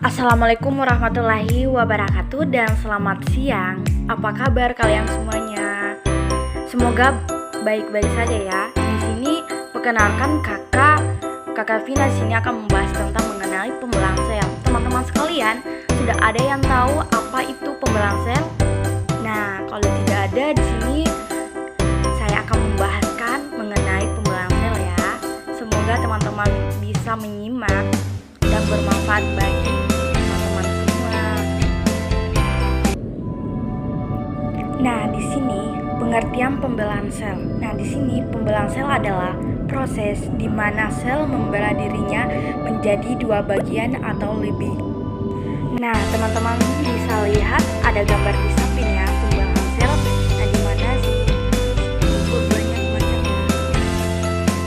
Assalamualaikum warahmatullahi wabarakatuh dan selamat siang. Apa kabar kalian semuanya? Semoga baik-baik saja ya. Di sini perkenalkan kakak Vina sini akan membahas tentang mengenai pembelang sel. Teman-teman sekalian, sudah ada yang tahu apa itu pembelang sel? Nah, kalau tidak ada di sini saya akan membahaskan mengenai pembelang sel ya. Semoga teman-teman bisa menyimak dan bermanfaat bagi teman-teman semua. Nah, di sini pengertian pembelaan sel. Nah, di sini pembelaan sel adalah proses di mana sel membelah dirinya menjadi dua bagian atau lebih. Nah, teman-teman bisa lihat ada gambar di sampingnya pembelaan sel. Nah, di mana sih banyak macamnya.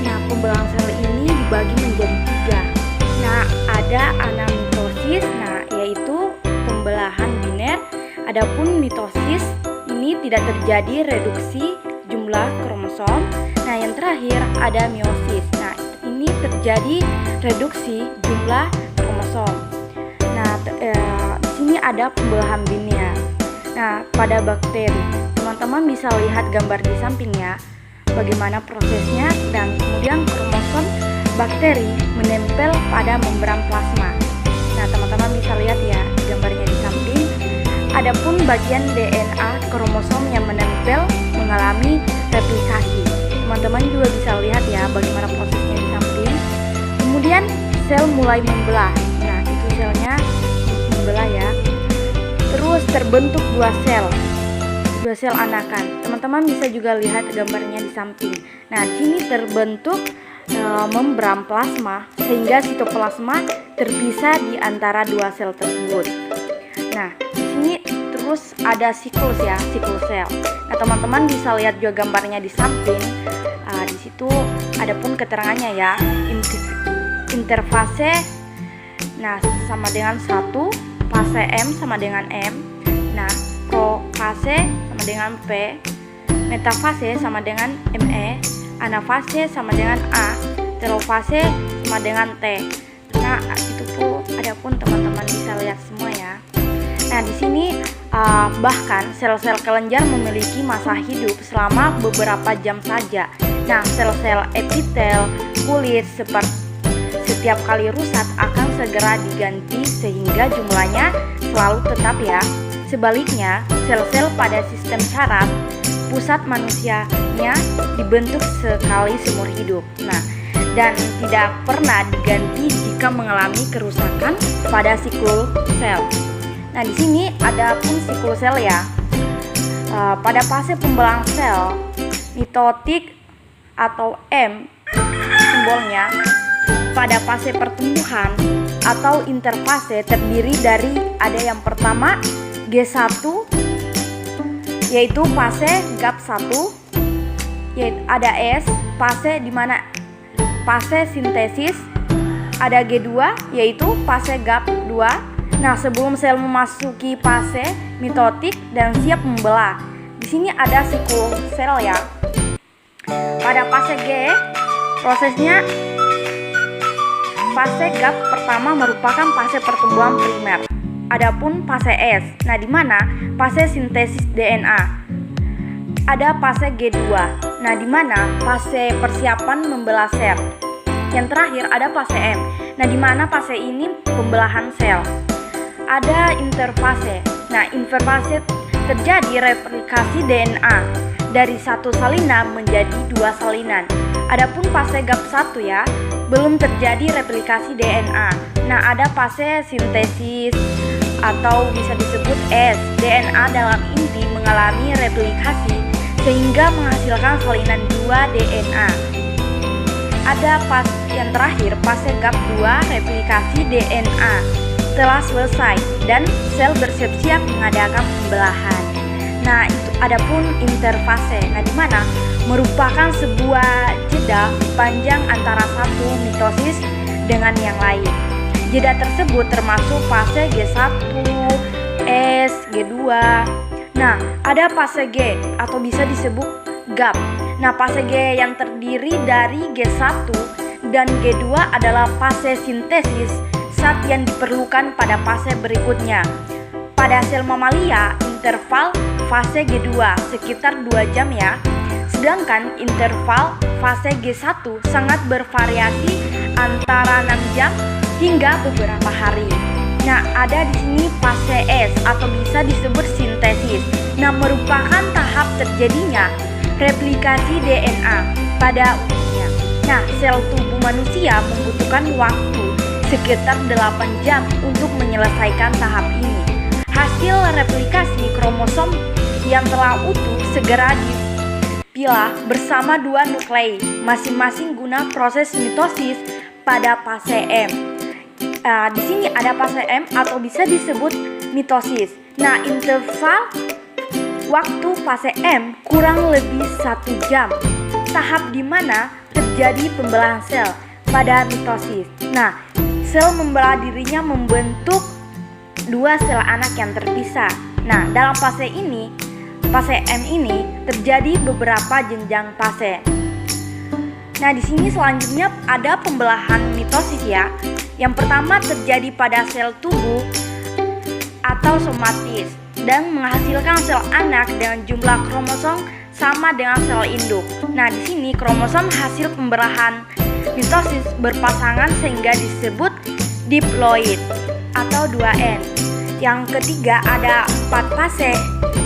Nah, pembelaan sel ini dibagi menjadi tiga. Nah, ada anamitosis, yaitu pembelahan biner. Adapun mitosis ini tidak terjadi reduksi jumlah kromosom. Nah, yang terakhir ada meiosis. Nah, ini terjadi reduksi jumlah kromosom. Nah, di sini ada pembelahan biner. Nah, pada bakteri, teman-teman bisa lihat gambar di sampingnya bagaimana prosesnya dan kemudian kromosom bakteri menempel pada membran plasma. Nah, teman-teman bisa lihat ya gambarnya di samping. Adapun bagian DNA kromosom yang menempel mengalami replikasi. Teman-teman juga bisa lihat ya bagaimana prosesnya di samping. Kemudian sel mulai membelah. Nah, itu selnya membelah ya. Terus terbentuk dua sel anakan. Teman-teman bisa juga lihat gambarnya di samping. Nah, di sini terbentuk membran plasma sehingga sitoplasma terpisah di antara dua sel tersebut. Nah, di sini terus ada siklus sel. Nah, teman-teman bisa lihat juga gambarnya di samping. Di situ ada pun keterangannya ya. Interfase sama dengan 1, fase M sama dengan M. Nah, profase sama dengan P, metafase sama dengan Me, anafase sama dengan A, telofase sama dengan T. Nah, itu pun ada pun teman-teman bisa lihat semua ya. Nah, di sini bahkan sel-sel kelenjar memiliki masa hidup selama beberapa jam saja. Nah, sel-sel epitel kulit setiap kali rusak akan segera diganti sehingga jumlahnya selalu tetap ya. Sebaliknya, sel-sel pada sistem syarat pusat manusianya dibentuk sekali seumur hidup. Nah, dan tidak pernah diganti jika mengalami kerusakan pada siklus sel. Nah, di sini ada pun siklus sel ya. Pada fase pembelang sel, mitotik atau M simbolnya. Pada fase pertumbuhan atau interfase terdiri dari ada yang pertama G1 yaitu fase GAP1, yaitu ada S fase di mana fase sintesis, ada G2 yaitu fase GAP2. Nah, sebelum sel memasuki fase mitotik dan siap membelah. Di sini ada siklus sel ya. Pada fase G, prosesnya fase GAP pertama merupakan fase pertumbuhan primer. Adapun fase S, di mana fase sintesis DNA. Ada fase G2, di mana fase persiapan membelah sel. Yang terakhir ada fase M, di mana fase ini pembelahan sel. Ada interfase. Interfase terjadi replikasi DNA dari satu salinan menjadi dua salinan. Adapun fase GAP1 ya, belum terjadi replikasi DNA. Ada fase sintesis atau bisa disebut S. DNA dalam inti mengalami replikasi sehingga menghasilkan salinan 2 DNA. Ada fase yang terakhir, fase GAP2, replikasi DNA telah selesai dan sel bersiap-siap mengadakan pembelahan. Itu adapun interfase, di mana merupakan sebuah jeda panjang antara satu mitosis dengan yang lain. Jeda tersebut termasuk fase G1, S, G2. Ada fase G atau bisa disebut GAP. Fase G yang terdiri dari G1 dan G2 adalah fase sintesis zat yang diperlukan pada fase berikutnya. Pada sel mamalia, interval fase G2 sekitar 2 jam ya. Sedangkan interval fase G1 sangat bervariasi antara 6 jam hingga beberapa hari. Nah, ada di sini fase S atau bisa disebut sintesis. Nah, merupakan tahap terjadinya replikasi DNA pada umumnya. Nah, sel tubuh manusia membutuhkan waktu sekitar 8 jam untuk menyelesaikan tahap ini. Hasil replikasi kromosom yang telah utuh segera dipilah bersama 2 nuklei masing-masing guna proses mitosis pada fase M. Di sini ada fase M atau bisa disebut mitosis. Nah, interval waktu fase M kurang lebih 1 jam. Tahap di mana terjadi pembelahan sel pada mitosis. Nah, sel membelah dirinya membentuk 2 sel anak yang terpisah. Nah, dalam fase ini, fase M ini terjadi beberapa jenjang fase. Nah, di sini selanjutnya ada pembelahan mitosis ya. Yang pertama terjadi pada sel tubuh atau somatis dan menghasilkan sel anak dengan jumlah kromosom sama dengan sel induk. Nah, di sini kromosom hasil pembelahan mitosis berpasangan sehingga disebut diploid atau 2N. Yang ketiga ada 4 fase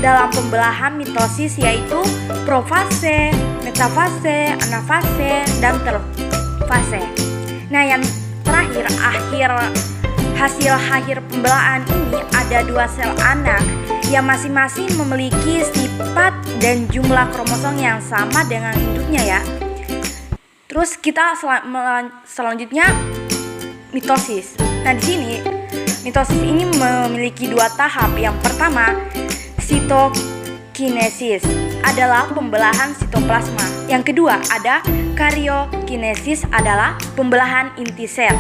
dalam pembelahan mitosis, yaitu profase, metafase, anafase, dan telofase. Nah, yang terakhir hasil akhir pembelahan ini ada 2 sel anak yang masing-masing memiliki sifat dan jumlah kromosom yang sama dengan induknya ya. Terus kita selanjutnya mitosis. Nah, di sini mitosis ini memiliki 2 tahap. Yang pertama, sitokinesis adalah pembelahan sitoplasma. Yang kedua ada karyokinesis adalah pembelahan inti sel.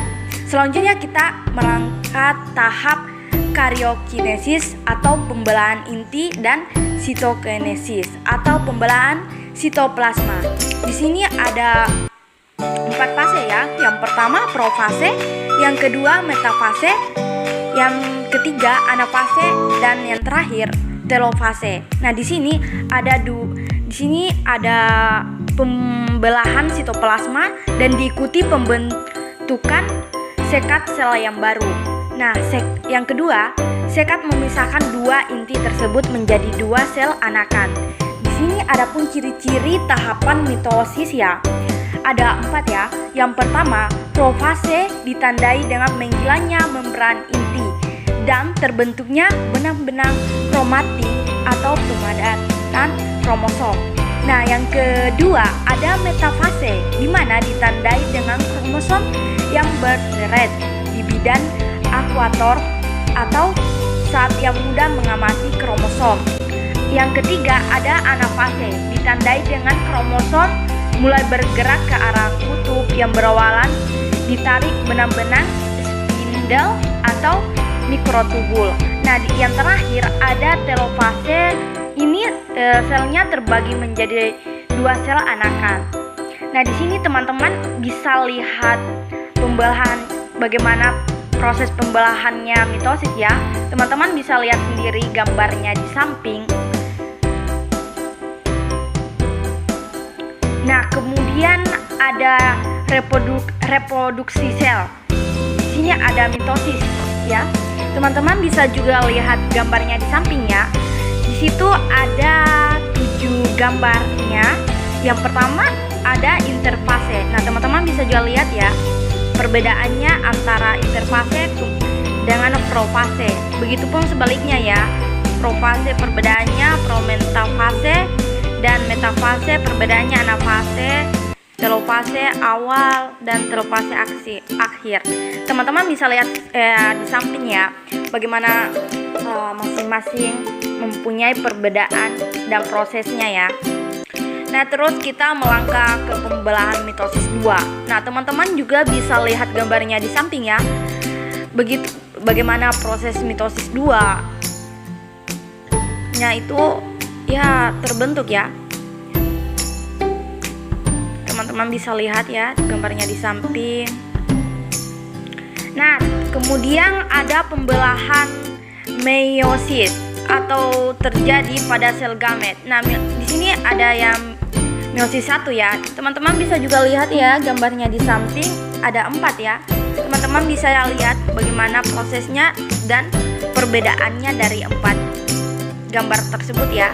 Selanjutnya kita melangkah tahap karyokinesis atau pembelahan inti dan sitokinesis atau pembelahan sitoplasma. Di sini ada 4 fase ya. Yang pertama profase, yang kedua metafase, yang ketiga anafase, dan yang terakhir telofase. Nah, di sini ada pembelahan sitoplasma dan diikuti pembentukan sekat sel yang baru. Nah, yang kedua, sekat memisahkan 2 inti tersebut menjadi 2 sel anakan. Di sini ada pun ciri-ciri tahapan mitosis ya. Ada 4 ya. Yang pertama, profase ditandai dengan menghilangnya membran inti dan terbentuknya benang-benang kromatik atau pemadatan kromosom. Nah, yang kedua ada metafase, di mana ditandai dengan kromosom yang berderet di bidang akuator atau saat yang mudah mengamati kromosom. Yang ketiga ada anafase, ditandai dengan kromosom mulai bergerak ke arah kutub yang berawalan ditarik benang-benang spindle atau mikrotubul. Nah, yang terakhir ada telofase. Ini selnya terbagi menjadi 2 sel anakan. Nah, di sini teman-teman bisa lihat pembelahan, bagaimana proses pembelahannya mitosis ya. Teman-teman bisa lihat sendiri gambarnya di samping. Nah, kemudian ada reproduksi sel. Di sini ada mitosis ya. Teman-teman bisa juga lihat gambarnya di sampingnya. Di situ ada 7 gambarnya. Yang pertama ada interfase. Nah, teman-teman bisa juga lihat ya perbedaannya antara interfase dengan profase. Begitupun sebaliknya ya. Profase perbedaannya prometafase dan metafase perbedaannya anafase, telofase awal dan telofase akhir. Teman-teman bisa lihat di samping ya bagaimana masing-masing mempunyai perbedaan dan prosesnya ya. Nah, terus kita melangkah ke pembelahan mitosis 2. Nah, teman-teman juga bisa lihat gambarnya di samping ya. Bagaimana proses mitosis 2 nya itu ya terbentuk ya. Teman-teman bisa lihat ya gambarnya di samping. Nah, kemudian ada pembelahan meiosis atau terjadi pada sel gamet. Nah, di sini ada yang meiosis 1 ya. Teman-teman bisa juga lihat ya gambarnya di samping ada 4 ya. Teman-teman bisa lihat bagaimana prosesnya dan perbedaannya dari 4 gambar tersebut ya.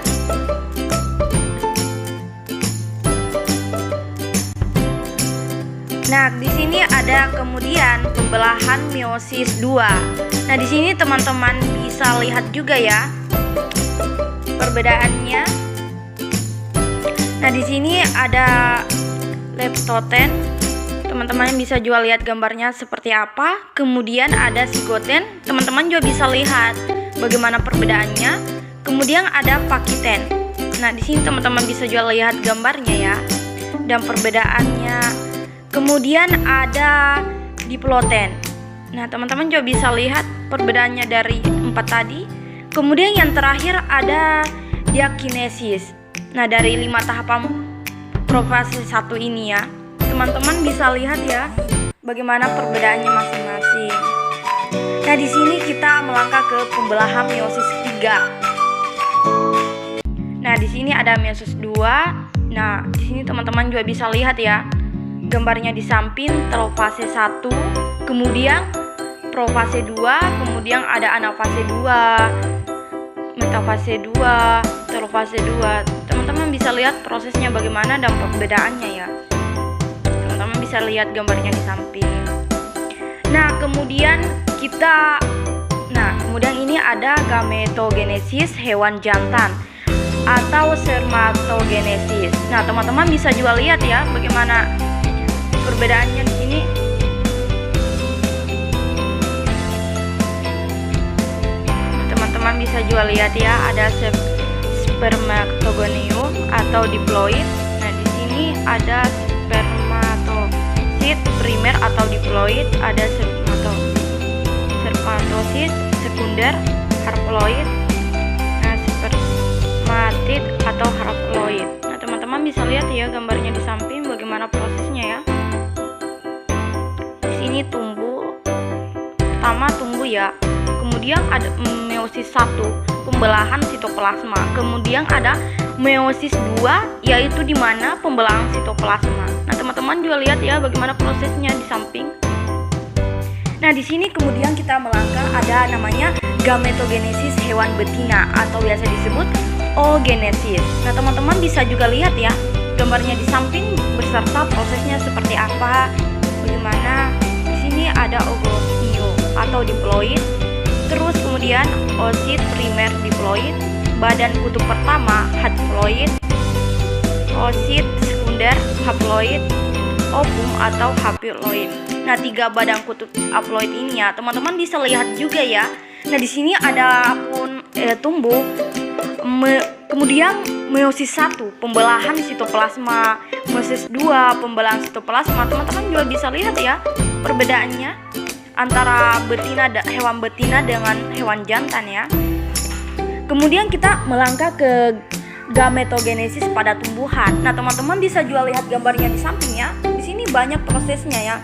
Nah, di sini ada kemudian pembelahan meiosis 2. Nah, di sini teman-teman bisa lihat juga ya perbedaannya. Nah, di sini ada leptoten. Teman-teman bisa juga lihat gambarnya seperti apa. Kemudian ada sigoten. Teman-teman juga bisa lihat bagaimana perbedaannya. Kemudian ada pakiten. Nah, di sini teman-teman bisa juga lihat gambarnya ya dan perbedaannya. Kemudian ada diploten. Nah, teman-teman juga bisa lihat perbedaannya dari 4 tadi. Kemudian yang terakhir ada diakinesis. Nah, dari 5 tahapan profase 1 ini ya, teman-teman bisa lihat ya bagaimana perbedaannya masing-masing. Nah, di sini kita melangkah ke pembelahan meiosis 3. Nah, di sini ada meiosis 2. Nah, di sini teman-teman juga bisa lihat ya gambarnya di samping telofase 1, kemudian profase 2, kemudian ada anafase 2, metafase 2, telofase 2. Teman-teman bisa lihat prosesnya bagaimana dan perbedaannya ya. Teman-teman bisa lihat gambarnya di samping. Nah, kemudian ini ada gametogenesis hewan jantan atau spermatogenesis. Nah, teman-teman bisa juga lihat ya bagaimana perbedaannya di sini. Teman-teman bisa juga lihat ya ada spermatogonium atau diploid. Nah, di sini ada spermatosit primer atau diploid, ada spermatosis sekunder, haploid. Nah, spermatid atau haploid. Nah, teman-teman bisa lihat ya gambarnya di samping bagaimana prosesnya ya. Ini pertama tumbuh ya, kemudian ada meiosis 1 pembelahan sitoplasma, kemudian ada meiosis 2 yaitu di mana pembelahan sitoplasma. Nah, teman-teman juga lihat ya bagaimana prosesnya di samping. Nah, di sini kemudian kita melangkah ada namanya gametogenesis hewan betina atau biasa disebut oogenesis. Nah, teman-teman bisa juga lihat ya gambarnya di samping beserta prosesnya seperti apa, bagaimana. Ini ada oogonio atau diploid, terus kemudian oosit primer diploid, badan kutub pertama haploid, oosit sekunder haploid, ovum atau haploid. Nah, 3 badan kutub haploid ini ya, teman-teman bisa lihat juga ya. Nah, di sini ada tumbuh kemudian meiosis 1 pembelahan sitoplasma, meiosis 2 pembelahan sitoplasma. Teman-teman juga bisa lihat ya perbedaannya antara hewan betina dengan hewan jantan ya. Kemudian kita melangkah ke gametogenesis pada tumbuhan. Nah, teman-teman bisa juga lihat gambarnya di samping ya. Di sini banyak prosesnya ya.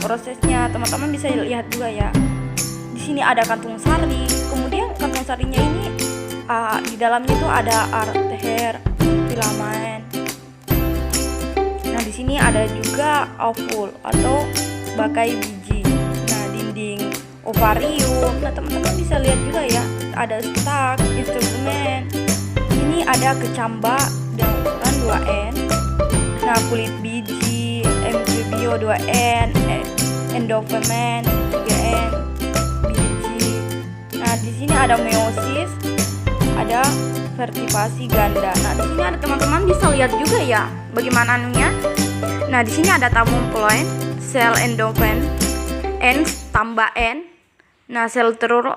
Prosesnya teman-teman bisa lihat juga ya. Di sini ada kantung sari. Kemudian kantung sarinya ini di dalamnya itu ada arter, filamen. Nah, di sini ada juga ovul atau bakai biji. Nah, dinding ovarium. Nah, teman-teman bisa lihat juga ya ada stalk, instrumen. Ini ada kecambah dengan ukuran 2N. Nah, kulit biji, embrio 2N, endofemen 3N, biji. Nah, di sini ada meiosis, ada vertikasi ganda. Nah, di sini ada teman-teman bisa lihat juga ya bagaimana anunya. Nah, di sini ada tabung ploid, sel endofen, N tambah N. Nah, sel telur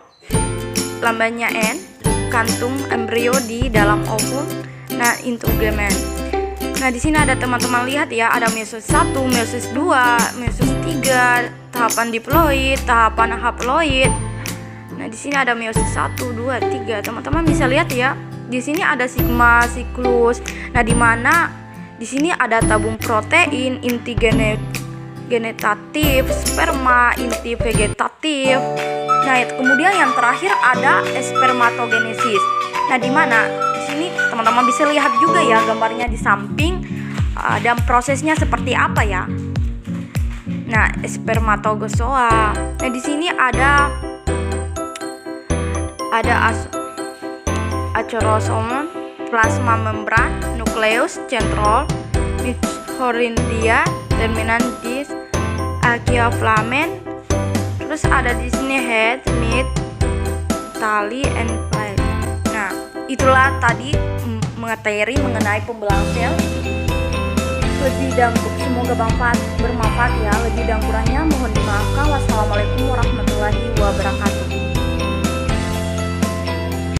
lambangnya N, kantung embrio di dalam ovum. Nah, integumen. Nah, di sini ada teman-teman lihat ya, ada meiosis 1, meiosis 2, meiosis 3, tahapan diploid, tahapan haploid. Nah, di sini ada meiosis 1, 2, 3. Teman-teman bisa lihat ya. Di sini ada sigma siklus. Nah, di mana di sini ada tabung protein, inti genetatif, sperma, inti vegetatif. Nah, kemudian yang terakhir ada spermatogenesis. Nah, di mana di sini teman-teman bisa lihat juga ya gambarnya di samping, dan prosesnya seperti apa ya. Nah, spermatogozoa. Nah, di sini ada acerosoma, plasma membran, nukleus, centrol, mitochondria, terminantis, archaea filamen. Terus ada di sini head, mid, tali, and flight. Nah, itulah tadi materi mengenai pembelang sel. Semoga bermanfaat ya. Lebih dan kurangnya mohon dimaafkan. Wassalamualaikum warahmatullahi wabarakatuh.